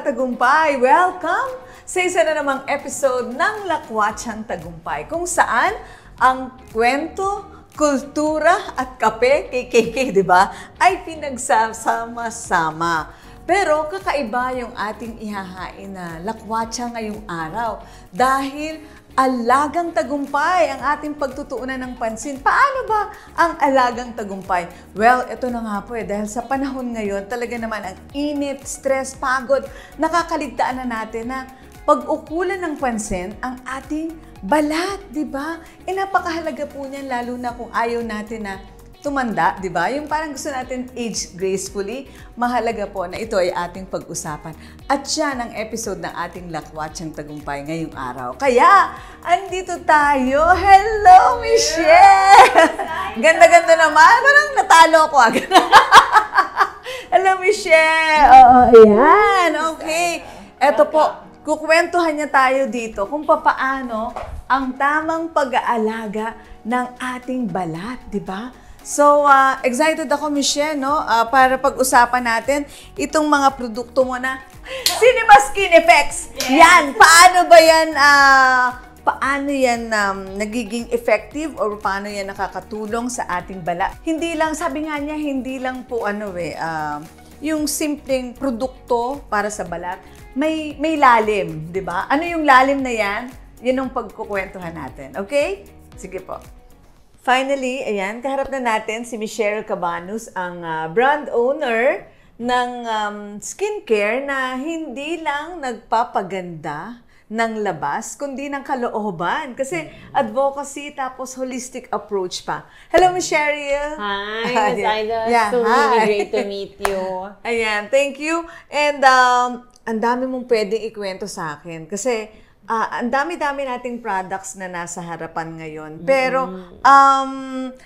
Tagumpay! Welcome sa isa na namang episode ng Lakwatsyang Tagumpay kung saan ang kwento, kultura at kape, KKK, di ba, ay pinagsasama-sama. Pero kakaiba yung ating ihahain na lakwatsa ngayong araw dahil alagang tagumpay ang ating pagtutuunan ng pansin. Paano ba ang alagang tagumpay? Well, ito na nga po dahil sa panahon ngayon, talaga naman ang init, stress, pagod, nakakaligtaan na natin na pag-ukulan ng pansin ang ating balat, di ba? Napakahalaga po niyan lalo na kung ayaw natin na tumanda, di ba? Yung parang gusto natin age gracefully, mahalaga po na ito ay ating pag-usapan. At yan ang episode ng ating Lakwatsyang Tagumpay ngayong araw. Kaya, andito tayo. Hello, Michelle! Ganda-ganda naman. Parang natalo ako agad. Hello, Michelle! Oo, ayan. Okay. Eto po, kukwentuhan niya tayo dito kung papaano ang tamang pag-aalaga ng ating balat, di ba? So, excited ako, Michelle, no? Para pag-usapan natin itong mga produkto mo na Cinema Skin Effects. Yes. Yan, paano yan nagiging effective or paano yan nakakatulong sa ating balat? Hindi lang, sabi nga niya, hindi lang po yung simpleng produkto para sa balat, may lalim, di ba? Ano yung lalim na yan? Yun ang pagkukwentuhan natin, okay? Sige po. Finally, ayan, kaharap na natin si Michelle Cabanos, ang brand owner ng skincare na hindi lang nagpapaganda ng labas, kundi ng kalooban. Kasi advocacy tapos holistic approach pa. Hello, Michelle! Hi, Miss Aida. Yeah, so really great to meet you. Ayan, thank you. And ang dami mong pwedeng ikwento sa akin. Kasi ang dami-dami nating products na nasa harapan ngayon. Pero,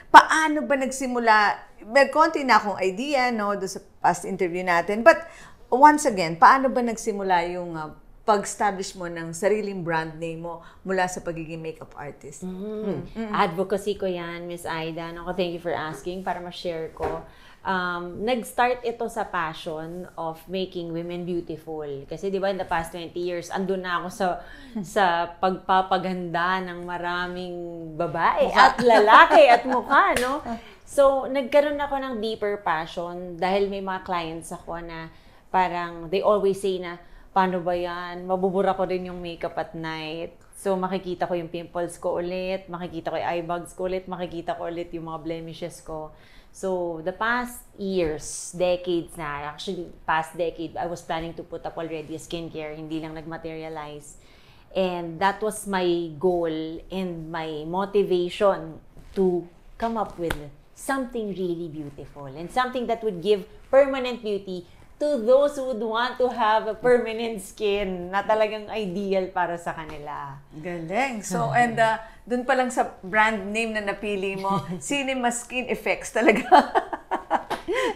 paano ba nagsimula? May konti na akong idea, no, doon sa past interview natin. But, once again, paano ba nagsimula yung pag-establish mo ng sariling brand name mo mula sa pagiging makeup artist? Advocacy ko yan, Miss Aida. Thank you for asking para ma-share ko. Nag-start ito sa passion of making women beautiful. Kasi di ba in the past 20 years, andun na ako sa pagpapaganda ng maraming babae at lalaki at mukha, no? So, nagkaroon ako ng deeper passion dahil may mga clients ako na parang they always say na, paano ba yan? Mabubura ko rin yung makeup at night. So, makikita ko yung pimples ko ulit, makikita ko yung eye bags ko ulit, makikita ko ulit yung mga blemishes ko. So, the past years, decades na, actually past decade, I was planning to put up already a skincare, hindi lang nag-materialize. And that was my goal and my motivation to come up with something really beautiful and something that would give permanent beauty to those who would want to have a permanent skin na talagang ideal para sa kanila. Galing. So, and dun pa lang sa brand name na napili mo, Cinema Skin Effects talaga.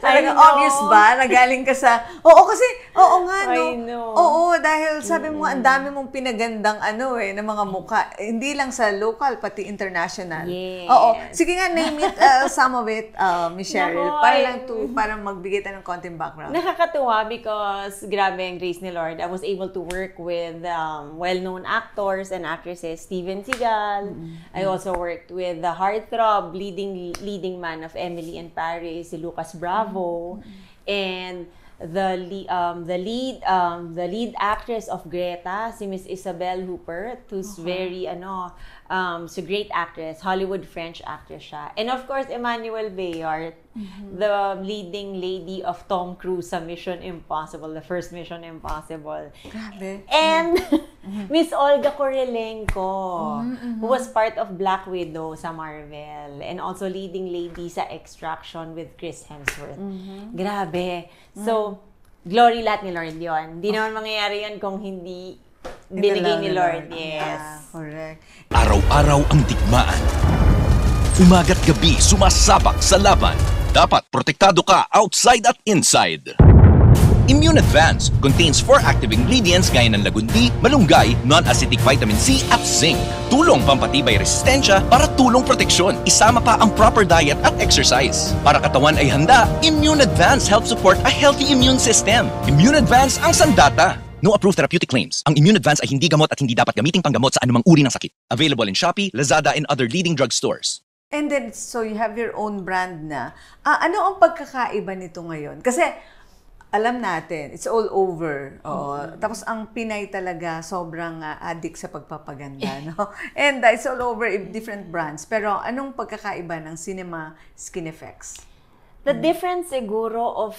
Talagang obvious ba? Nagaling ka sa... Oo, kasi... Oo nga, no? I know. Oo, dahil sabi mo, ang dami mong pinagandang ng mga mukha. Hindi lang sa local, pati international. Yes. Oo. Sige nga, name it, some of it, Michelle. Para magbigay tayo ng konting background. Nakakatuwa because grabe ang grace ni Lord. I was able to work with well-known actors and actresses, Steven Seagal. I also worked with the heartthrob, leading man of Emily in Paris, si Lucas Bravo, and the lead actress of Greta, si Miss Isabel Huppert, who's very so great actress, Hollywood French actress siya. And of course, Emmanuel Bayard, the leading lady of Tom Cruise sa Mission Impossible, the first Mission Impossible. Grabe. And Miss Olga Kurylenko, who was part of Black Widow sa Marvel, and also leading lady sa Extraction with Chris Hemsworth. Grabe. So, glory lahat ni Lord yun. Hindi naman mangyayari yan kung hindi binigay ni Lord. Yes. Yeah, correct. Araw-araw ang digmaan. Umaga't gabi sumasabak sa laban. Dapat protektado ka outside at inside. Immune Advance contains 4 active ingredients gaya ng lagundi, malunggay, non-acidic vitamin C at zinc. Tulong pampatibay resistensya para tulong proteksyon. Isama pa ang proper diet at exercise. Para katawan ay handa, Immune Advance helps support a healthy immune system. Immune Advance ang sandata. No approved therapeutic claims. Ang Immune Advance ay hindi gamot at hindi dapat gamiting panggamot sa anumang uri ng sakit. Available in Shopee, Lazada, and other leading drugstores. And then, so you have your own brand na. Ano ang pagkakaiba nito ngayon? Kasi, alam natin, it's all over. Oo. Tapos, ang Pinay talaga, sobrang addict sa pagpapaganda. No? And it's all over in different brands. Pero, anong pagkakaiba ng Cinema Skin Effects? The difference siguro of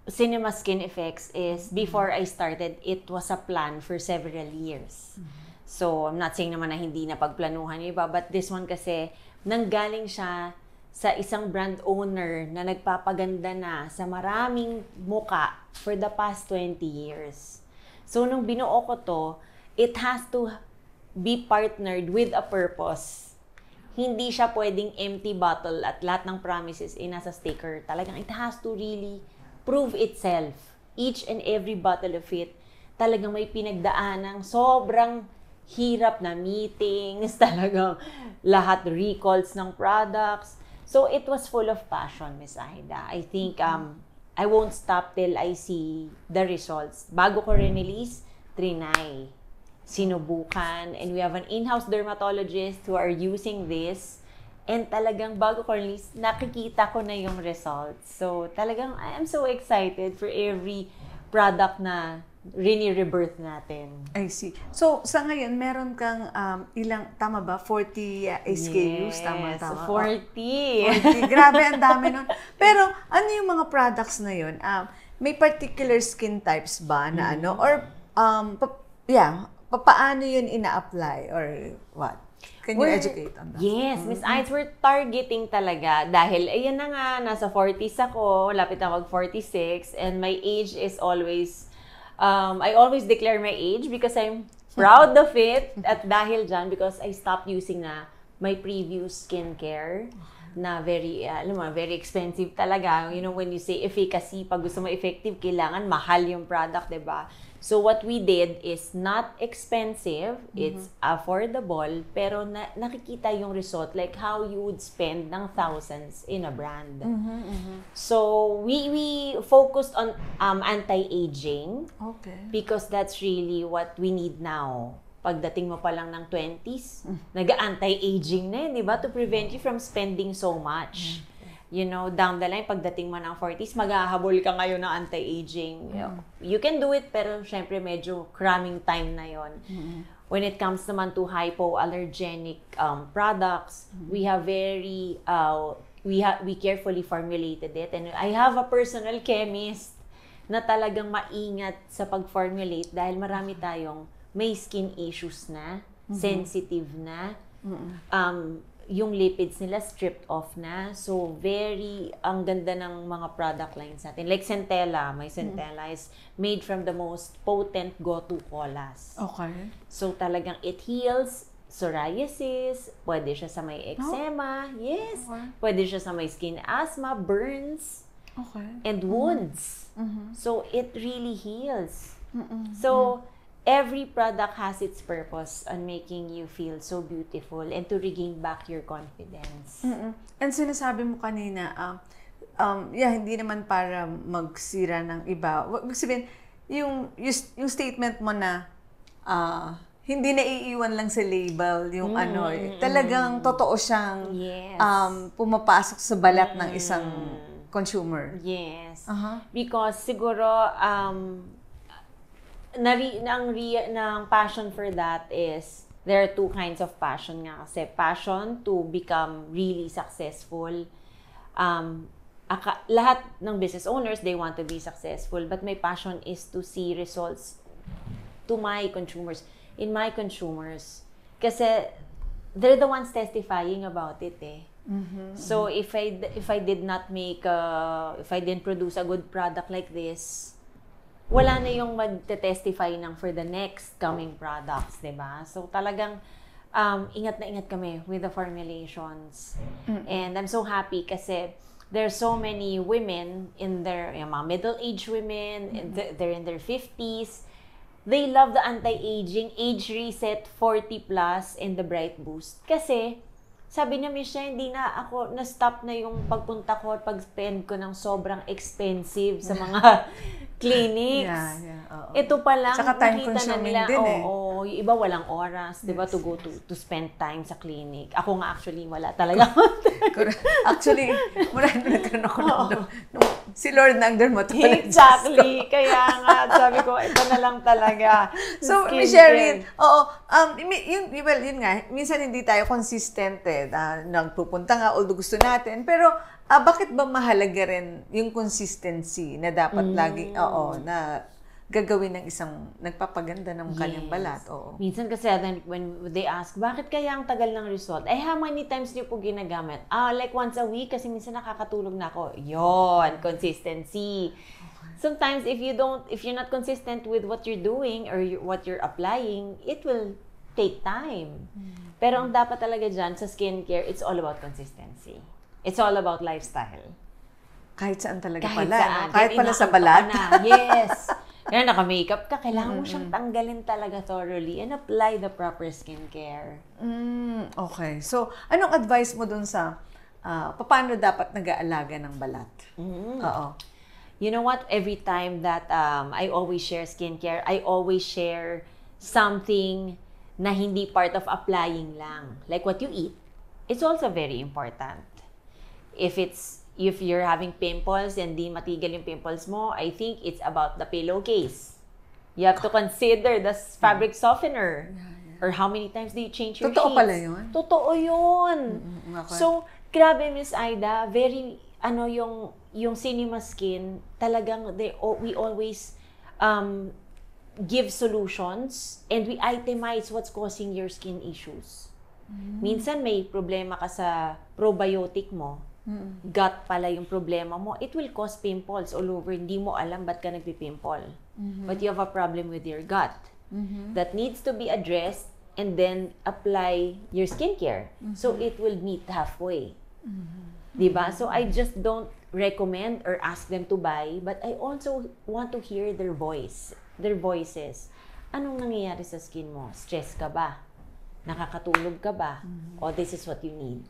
Cinema Skin Effects is before I started, it was a plan for several years. So, I'm not saying naman na hindi na pagplanuhan yung iba, but this one kasi, nanggaling siya sa isang brand owner na nagpapaganda na sa maraming muka for the past 20 years. So, nung binuo ko to, it has to be partnered with a purpose. Hindi siya pwedeng empty bottle at lahat ng promises ay nasa sticker. Talagang it has to really prove itself. Each and every bottle of it, talagang may pinagdaanang sobrang hirap na meetings, talagang lahat recalls ng products. So, it was full of passion, Miss Aida. I think I won't stop till I see the results. Bago ko release, trinay, sinubukan, and we have an in-house dermatologist who are using this. And talagang bago ko release, nakikita ko na yung results. So, talagang I am so excited for every product na rebirth natin. I see. So, sa ngayon, meron kang ilang, tama ba? 40 SKUs? Yes, Tama. 40. 40. Grabe, ang dami nun. Pero, ano yung mga products na yun? May particular skin types ba na ano? Or, paano yun ina-apply? Or what? Can you educate on that? Yes, Miss Ides, we're targeting talaga dahil, ayan na nga, nasa 40s ako, lapit na mag-46, and my age is always, I always declare my age because I'm proud of it, at dahil dyan, because I stopped using na my previous skincare na very, very expensive talaga. You know, when you say efficacy, pag gusto mo effective, kailangan mahal yung product, diba? So, what we did is not expensive, it's affordable, pero nakikita yung result, like how you would spend ng thousands in a brand. So, we focused on anti-aging, because that's really what we need now. Pagdating mo pa lang ng 20s, nag-anti-aging na di ba? To prevent you from spending so much. You know, down the line, pagdating mo ng 40s, maghahabol ka ngayon ng anti-aging. You can do it, pero syempre medyo cramming time na yon. When it comes naman to hypoallergenic products, we have we carefully formulated it. And I have a personal chemist na talagang maingat sa pag-formulate dahil marami tayong may skin issues na, sensitive na, yung lipids nila stripped off na. So, ang ganda ng mga product lines natin. Like Centella, my Centella is made from the most potent go-to colas. Okay. So, talagang it heals psoriasis, pwede siya sa may eczema, yes, pwede siya sa may skin asthma, burns, and wounds. So, it really heals. So, every product has its purpose on making you feel so beautiful and to regain back your confidence. And sinasabi mo kanina, hindi naman para magsira ng iba. Ibig sabihin, yung statement mo na hindi na iiwan lang sa label yung talagang totoo siyang pumapasok sa balat ng isang consumer. Yes. Because siguro, ng passion for that is, there are two kinds of passion nga kasi. Passion to become really successful. Lahat ng business owners, they want to be successful, but my passion is to see results to my consumers, in my consumers. Kasi they're the ones testifying about it eh. So if I didn't produce a good product like this, wala na yung magte-testify ng for the next coming products, diba? So, talagang ingat na ingat kami with the formulations. And I'm so happy kasi there's so many women in their, mga middle-aged women, they're in their 50s. They love the anti-aging, age reset 40 plus, and the bright boost. Kasi, sabi niya, Michelle, hindi na ako, na-stop na yung pagpunta ko at pag-spend ko ng sobrang expensive sa mga clinics. Oo. Ito pa lang, Tsaka time nakita na consuming nila, din eh. oo, yung iba walang oras, di ba, to go to spend time sa clinic. Ako nga actually, wala talaga. Actually, mula nung nagkaroon ako si Lord na ang dermatologist. Exactly. Kaya nga, sabi ko, ito na lang talaga. So, Skincare. Miss Sherilyn, oo, yun nga, minsan hindi tayo consistent nagpupunta nga, although gusto natin, pero bakit ba mahalaga rin yung consistency na dapat lagi, na gagawin ng isang nagpapaganda ng kanyang balat? Oo. Minsan kasi when they ask, bakit kaya ang tagal ng result? How many times niyo po ginagamit? Like once a week kasi minsan nakakatulog na ako. Yon, consistency. Sometimes if you're not consistent with what you're doing or what you're applying, it will take time. Pero ang dapat talaga dyan sa skincare, it's all about consistency. It's all about lifestyle. Kahit saan talaga Kahit pala. saan. Kahit pala sa balat. Yes. Kaya naka-makeup ka, kailangan mo siyang tanggalin talaga thoroughly and apply the proper skincare. Okay. So, anong advice mo dun sa paano dapat nag-aalaga ng balat? Oo. You know what? Every time that I always share skincare, I always share something na hindi part of applying lang. Like what you eat. It's also very important. If you're having pimples and di matigil yung pimples mo, I think it's about the pillowcase. You have to consider the fabric softener. Or how many times do you change your Totoo sheets? pala yun? Totoo yun. Okay. So, grabe, Miss Aida, very, yung Cinema Skin, talagang we always give solutions and we itemize what's causing your skin issues. Minsan may problema ka sa probiotic mo, gut pala yung problema mo, it will cause pimples all over. Hindi mo alam ba't ka nagpipimple. But you have a problem with your gut. That needs to be addressed and then apply your skincare. So it will meet halfway. Diba? So I just don't recommend or ask them to buy, but I also want to hear their voices. Anong nangyayari sa skin mo? Stress ka ba? Nakakatulog ka ba? O this is what you need.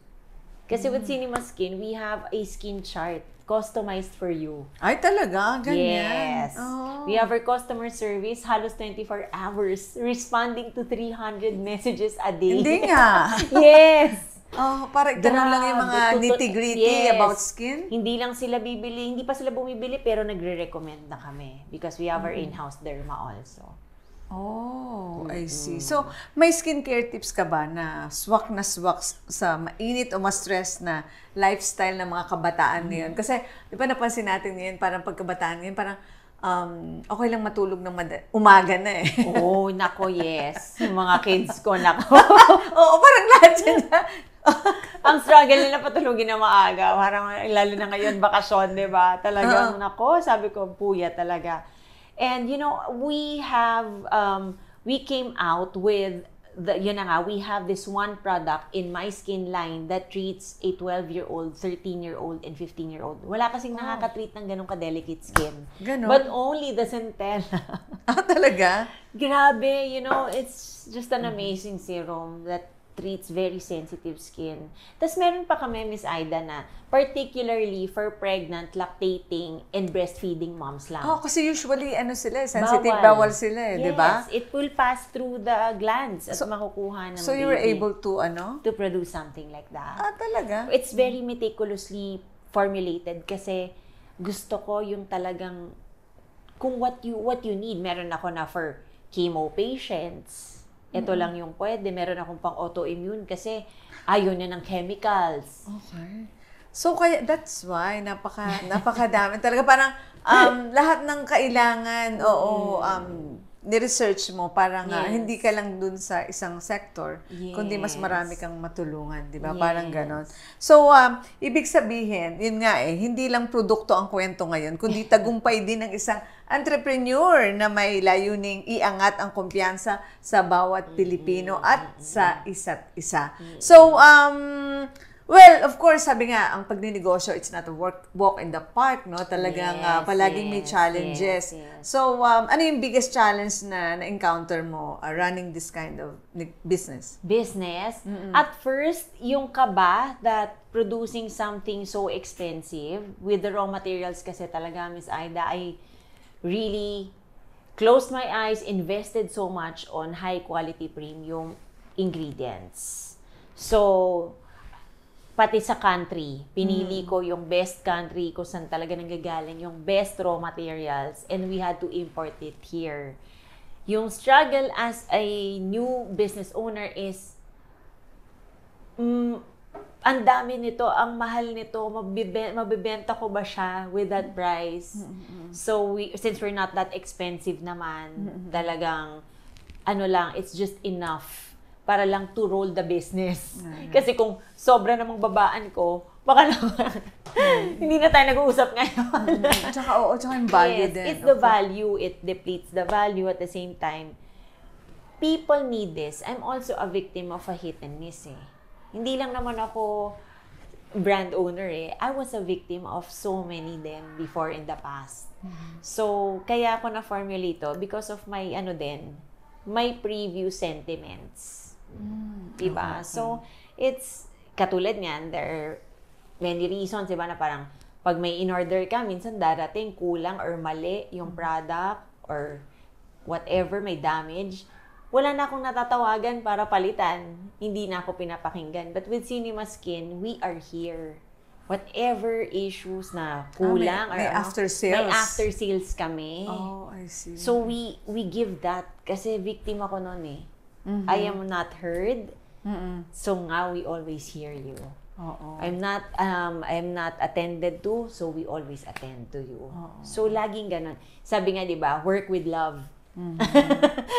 Kasi with Cinema Skin, we have a skin chart customized for you. Ay, talaga? Ganyan? Yes. Oh. We have our customer service, halos 24 hours, responding to 300 messages a day. Hindi nga. Yes. Parang ganun lang yung mga nitty-gritty about skin? Hindi lang sila bibili, hindi pa sila bumibili, pero nagre-recommend na kami because we have our in-house derma also. Oh, I see. So, may skincare tips ka ba na swak sa mainit o ma-stress na lifestyle ng mga kabataan ngayon? Kasi, di ba napansin natin ngayon, parang pagkabataan ngayon, parang okay lang matulog ng umaga na eh. Oh, nako, yes. Yung mga kids ko, nako. Oo, parang lahat yan. Ang struggle nila patulogin na maaga. Parang lalo na ngayon, bakasyon, di ba? Talagang, nako, sabi ko, puya talaga. And, we came out with, we have this one product in My Skin line that treats a 12-year-old, 13-year-old, and 15-year-old. Wala kasing nakaka-treat ng ganong ka-delicate skin. Ganon? But only the Centella. Talaga? Grabe, it's just an amazing serum that treats very sensitive skin. Tapos meron pa kami, Miss Aida, na particularly for pregnant, lactating, and breastfeeding moms lang. Kasi usually, sensitive, bawal sila di ba? Yes, it will pass through the glands at makukuha ng So, baby. you were able to, to produce something like that. Talaga? It's very meticulously formulated kasi gusto ko yung talagang kung what you need. Meron ako na for chemo patients. Ito lang yung pwede. Meron akong pang autoimmune kasi ayaw niya ng chemicals. Okay. So, kaya that's why napakadami. Talaga parang lahat ng kailangan, ni-research mo para nga hindi ka lang dun sa isang sector, kundi mas marami kang matulungan, di ba? Parang ganon. So, ibig sabihin, yun nga hindi lang produkto ang kwento ngayon, kundi tagumpay din ng isang entrepreneur na may layuning iangat ang kumpiyansa sa bawat Pilipino at sa isa't isa. So, well, of course, sabi nga, ang pagninegosyo, it's not a walk in the park, no? Talagang palaging may challenges. Yes. So, ano yung biggest challenge na na-encounter mo running this kind of business? At first, yung kaba that producing something so expensive with the raw materials kasi talaga, Miss Aida, really closed my eyes, invested so much on high-quality premium ingredients. So, pati sa country, pinili ko yung best country kung saan talaga nanggagaling yung best raw materials, and we had to import it here. Yung struggle as a new business owner is, ang dami nito, ang mahal nito, mabibenta ko ba siya with that price? So, since we're not that expensive naman, talagang, it's just enough para lang to roll the business. Kasi kung sobra namang babaan ko, baka naman, hindi na tayo nag-uusap ngayon. Tsaka yung value yes, din. it's the value, it depletes the value at the same time. People need this. I'm also a victim of a hit and miss eh. Hindi lang naman ako brand owner eh. I was a victim of so many them before in the past. So, kaya ako na-formulate to because of my, my previous sentiments. Diba? Okay. So, it's, katulad niyan, there are many reasons, diba, na parang, pag may in-order ka, minsan darating kulang or mali yung product or whatever, may damage. Wala na akong natatawagan para palitan. Hindi na ako pinapakinggan. But with Cinema Skin, we are here. Whatever issues na kulang, may after sales. May after sales kami. Oh, I see. So, we give that. Kasi victim ako nun eh. I am not heard. So nga, we always hear you. I'm not attended to, so we always attend to you. So laging ganun. Sabi nga, 'di ba, work with love.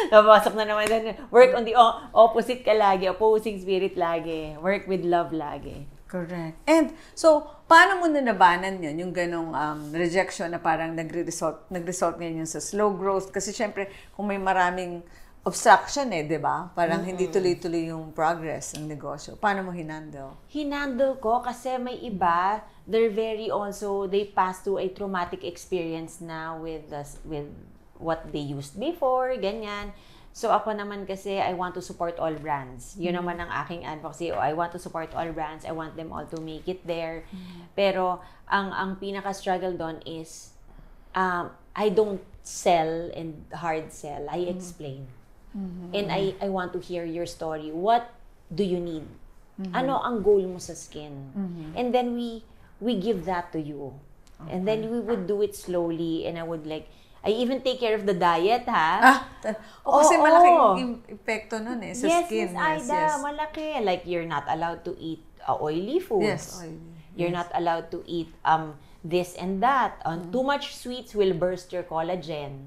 Napasok na naman doon. Work on the opposite ka lagi, opposing spirit lagi. Work with love lagi. Correct. And so, paano mo nanabanan yun, yung ganong rejection na parang nag-result ngayon sa slow growth? Kasi syempre, kung may maraming obstruction di ba? Parang hindi tuloy-tuloy yung progress ng negosyo. Paano mo hinandle? Hinandle ko kasi may iba, they pass through a traumatic experience now with what they used before, ganyan. So ako naman kasi, I want to support all brands. Yun naman ang aking advocacy. I want to support all brands. I want them all to make it there. Pero ang pinaka-struggle doon is, I don't sell and hard sell. I explain. And I want to hear your story. What do you need? Ano ang goal mo sa skin? And then we give that to you. Okay. And then we would do it slowly, and I even take care of the diet, ha? Kasi malaking epekto nun sa skin. Yes, Aida, malaki. Like, you're not allowed to eat oily foods. Yes, oily. You're not allowed to eat this and that. Too much sweets will burst your collagen.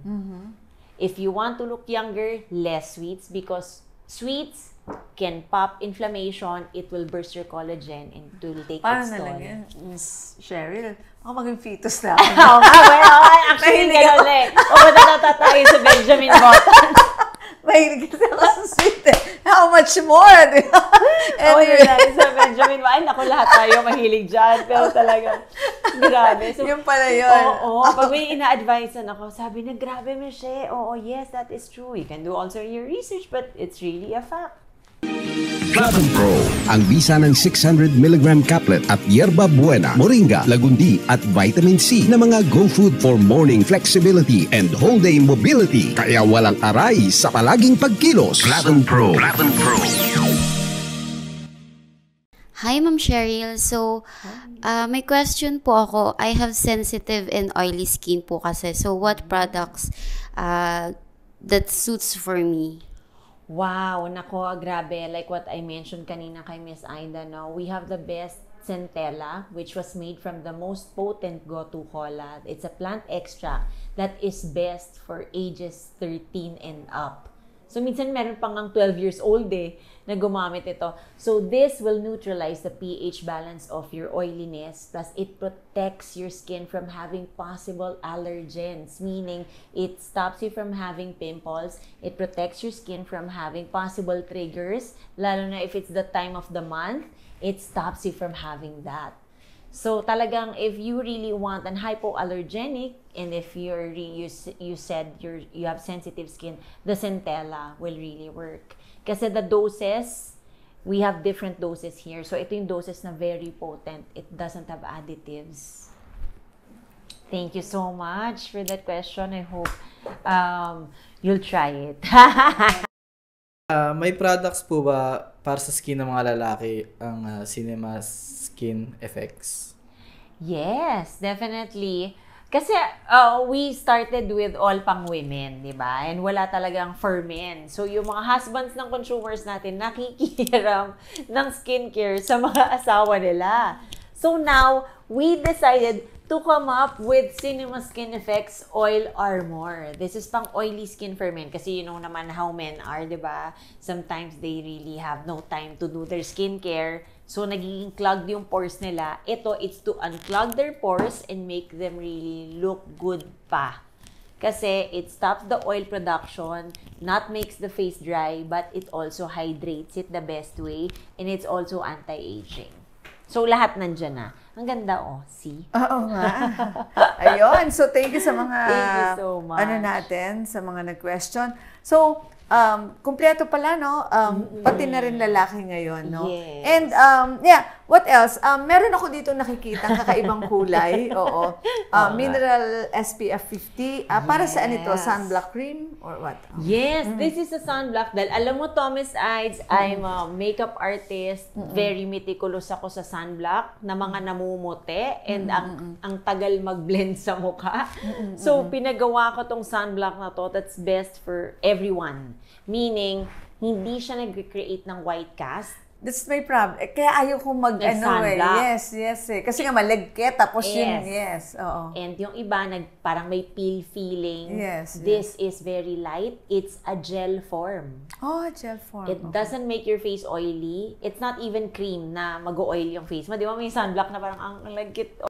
If you want to look younger, less sweets, because sweets can pop inflammation, it will burst your collagen, and it will take its toll. Paano na lang yan, Miss Cheryl? Baka maging fetus na. Oo nga, actually, gano'n eh. Matata tayo sa Benjamin Button. Mahilig kasi ako sa sweet eh. How much more? Anyway, sa Benjamin Button. Ay, naku, lahat tayo mahilig dyan. Pero talaga, grabe. So, yung pala yun. Oo. Pag may ina-advisean ako, sabi na, grabe, Michelle. Oo, yes, that is true. You can do also your research, but it's really a fact. Platinum Pro, ang bisa ng 600mg caplet at yerba buena, moringa, lagundi at vitamin C na mga go food for morning flexibility and whole day mobility. Kaya walang aray sa palaging pagkilos. Platinum Pro. Platinum Pro. Hi, Ma'am Cheryl. So, may question po ako. I have sensitive and oily skin po kasi. So, what products that suits for me? Wow, nako, grabe. Like what I mentioned kanina kay Miss Aida, no? We have the best centella, which was made from the most potent gotu kola. It's a plant extract that is best for ages 13 and up. So, minsan meron pang 12 years old na gumamit ito. So, this will neutralize the pH balance of your oiliness. Plus, it protects your skin from having possible allergens. Meaning, it stops you from having pimples. It protects your skin from having possible triggers. Lalo na if it's the time of the month, it stops you from having that. So, talagang if you really want an hypoallergenic, and if you said you have sensitive skin, the centella will really work. Kasi the doses, we have different doses here. So, ito yung doses na very potent. It doesn't have additives. Thank you so much for that question. I hope you'll try it. May products po ba para sa skin ng mga lalaki ang Cinema Skin Effects? Yes, definitely. Kasi we started with all pang women, di ba? And wala talagang for men. So yung mga husbands ng consumers natin nakikihiram ng skincare sa mga asawa nila. So now, we decided to come up with Cinema Skin Effects Oil Armor. This is pang oily skin for men kasi you know naman how men are, di ba? Sometimes they really have no time to do their skincare. So, nagiging clogged yung pores nila. Ito, it's to unclog their pores and make them really look good pa. Kasi it stops the oil production, not makes the face dry, but it also hydrates it the best way, and it's also anti-aging. So, lahat nandyan na. Ang ganda, oh. See? Oo nga. Ayun. So, thank you sa mga, Thank you so much. ano natin, sa mga nag-question. So, kumpleto pala, no? Pati na rin lalaki ngayon, no? Yes. And, yeah, what else? Meron ako dito nakikita kakaibang kulay. Oo. Mineral SPF 50. Para saan ito? Sunblock cream or what? Yes, this is a sunblock dahil alam mo, Thomas Ides, I'm a makeup artist. Very meticulous ako sa sunblock na mga namumuti and ang tagal mag-blend sa mukha. So, pinagawa ko tong sunblock na to that's best for everyone. Meaning, hindi siya nag-create ng white cast. That's my problem. Kaya ayaw kong Sunblock. Yes eh. Kasi nga malagkit, tapos yun, oo. And yung iba, parang may peel feeling. Yes, This is very light. It's a gel form. Oh, gel form. It doesn't make your face oily. It's not even cream na mag-oil yung face mo. Di ba may sunblock na parang ang lagkit.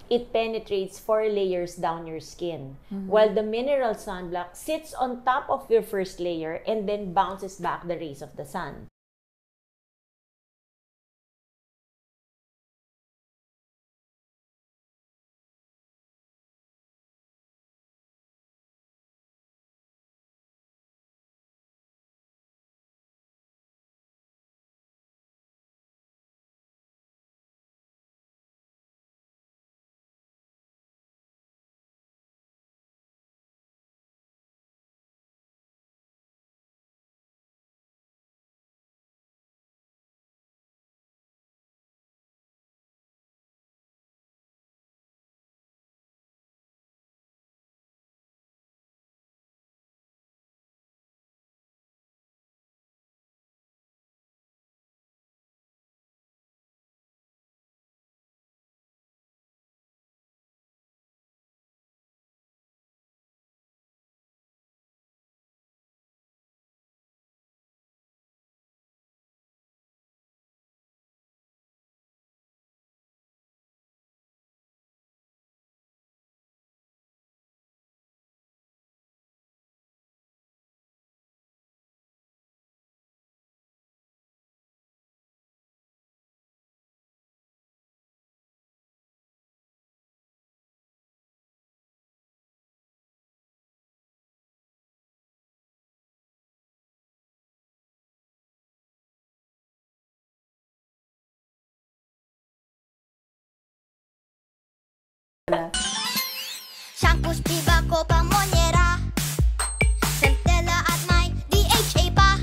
It penetrates 4 layers down your skin. While the mineral sunblock sits on top of your first layer and then bounces back the rays of the sun. Shampoos, Viva, Copa, Monera, Centella at may DHA pa.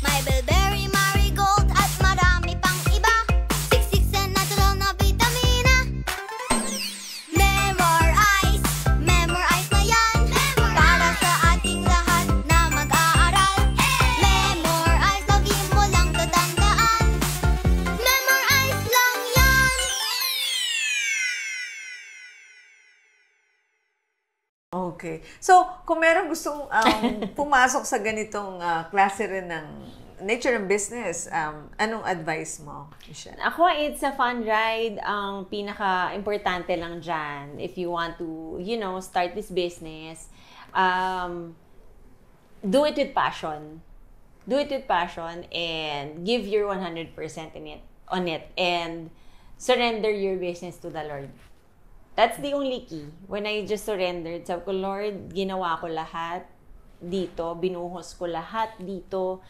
May Bilberry, Marigold at marami pang iba. Siksik sa natural na vitamina. Memorize na yan. Para sa ating lahat na mag-aaral. Okay. So, kung meron gustong pumasok sa ganitong klase rin ng nature and business, anong advice mo, Michelle? Ako, it's a fun ride. Ang pinaka-importante lang dyan, if you want to, start this business, do it with passion. Do it with passion and give your 100% on it and surrender your business to the Lord. That's the only key. When I just surrendered, sabi ko, Lord, ginawa ko lahat dito, binuhos ko lahat dito,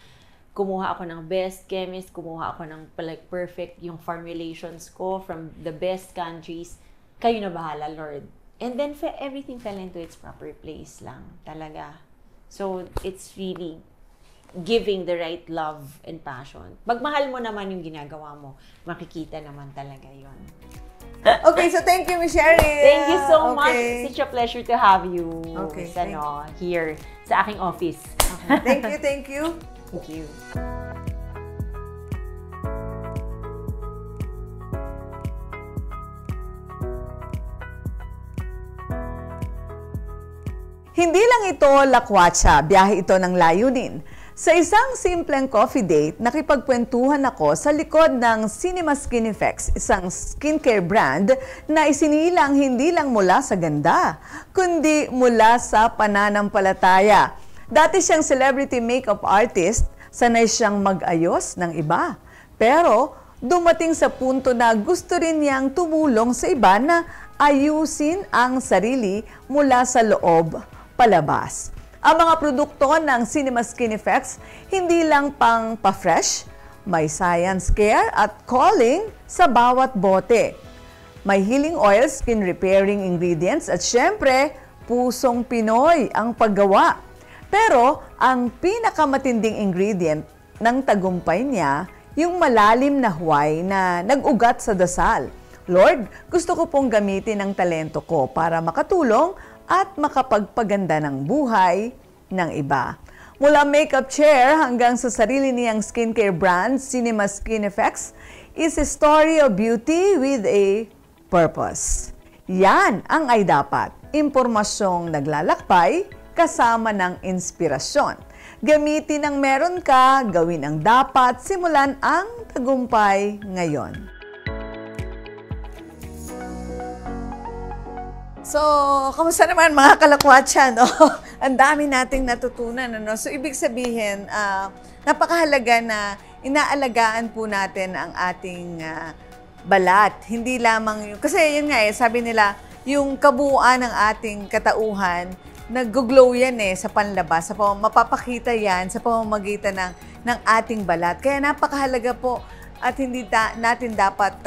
kumuha ako ng best chemist, kumuha ako ng perfect yung formulations ko from the best countries. Kayo na bahala, Lord. And then everything fell into its proper place lang, talaga. So, it's really giving the right love and passion. Pag mahal mo naman yung ginagawa mo, makikita naman talaga yon. Okay, so thank you, Michelle. Thank you so much. It's such a pleasure to have you here sa aking office. Okay. Thank you. Thank you. Hindi lang ito lakwatsa, biyahe ito ng layunin. Sa isang simpleng coffee date, nakipagkwentuhan ako sa likod ng Cinema Skin Effects, isang skincare brand na isinilang hindi lang mula sa ganda, kundi mula sa pananampalataya. Dati siyang celebrity makeup artist, sanay siyang mag-ayos ng iba. Pero dumating sa punto na gusto rin niyang tumulong sa iba na ayusin ang sarili mula sa loob palabas. Ang mga produkto ng Cinema Skin Effects hindi lang pang pa-fresh, may science care at calling sa bawat bote. May healing oil, skin repairing ingredients at syempre, pusong Pinoy ang paggawa. Pero ang pinakamatinding ingredient ng tagumpay niya, yung malalim na huway na nag-ugat sa dasal. Lord, gusto ko pong gamitin ang talento ko para makatulong at makapagpaganda ng buhay ng iba. Mula makeup chair hanggang sa sarili niyang skincare brand, Cinema Skin Effects is a story of beauty with a purpose. Yan ang ay dapat. Impormasyong naglalakbay kasama ng inspirasyon. Gamitin ang meron ka, gawin ang dapat, simulan ang tagumpay ngayon. So, kamusta naman mga kalakwatsa, no? Ang dami nating natutunan, ano? So, ibig sabihin, napakahalaga na inaalagaan po natin ang ating balat. Hindi lamang yung, kasi yun nga sabi nila, yung kabuuan ng ating katauhan, nag-glow yan sa panlabas, mapapakita yan sa pamamagitan ng ating balat. Kaya napakahalaga po at hindi natin dapat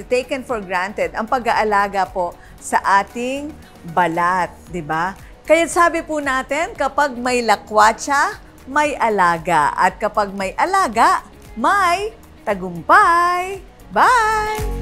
taken for granted ang pag-aalaga po sa ating balat, di ba? Kaya sabi po natin, kapag may lakwatsa, may alaga. At kapag may alaga, may tagumpay. Bye!